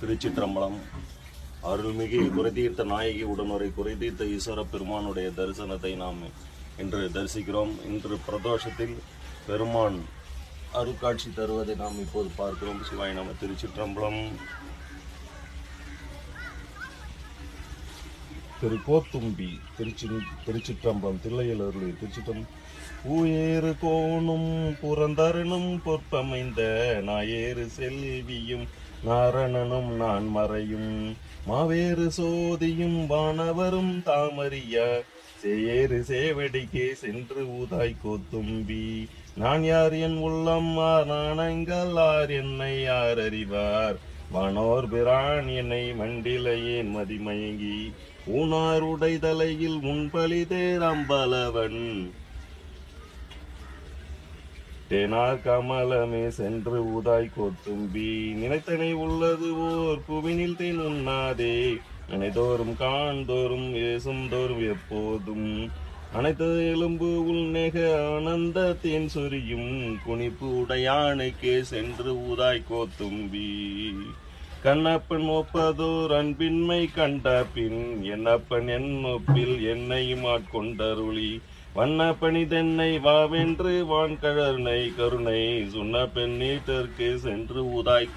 திருச்சிற்றம்பலம். அருள்மிகு குறைதீர்த்த நாயகி உடனுரை குறைதீர்த்த ஈஸ்வர பெருமானுடைய தரிசனத்தை நாம் இன்று தரிசிக்கிறோம். இன்று பிரதோஷத்தில் பெருமான் அருட்காட்சி தருவதை நாம் இப்போது பார்க்கிறோம். சிவாய் நம. திருச்சிற்றம்பலம். திருக்கோத்தும்பி திருச்சிற்றம்பலம். தில்லையில் அருளி திருச்சிற்றம். உயேறு கோணும் புறந்தரனும் பொற்பமைந்த நாயேறு செல்வியும் நாரணனும் நான் மறையும் மாவேறு சோதியும் வானவரும் தாமறிய சேயேறு சேவடிக்கே சென்று ஊதாய் கோத்தும்பி. நான் யார் என் உள்ளம் நானங்கள் ஆர் என்னை யார் அறிவார் வானோர் பிரான் என்னை மண்டிலையேன் மதிமயங்கி ஊனார் உடைதலையில் முன்பலி தேரம்பலவன் தேனார் கமலமே சென்று ஊதாய் கோத்தும்பி. நினைத்தனை உள்ளது ஓர் புவினில் தேன் உண்ணாதே நினைதோறும் காண்தோறும் வேசும் தோறும் எப்போதும் அனைத்து எலும்பு உள்நெக ஆனந்த தேன் சொரியும் குனிப்பு உடையானுக்கே சென்று ஊதாய் கோத்தும்பி. கண்ணப்பன் ஒப்பதோர் அன்பின்மை கண்ட பின் என்னப்பன் என் ஒப்பில் என்னையும் ஆட்கொண்டருளி வண்ண பணிதென்னை வாவென்று வான் கருணை சொன்ன பெண்ணீட்டற்கு சென்று ஊதாய்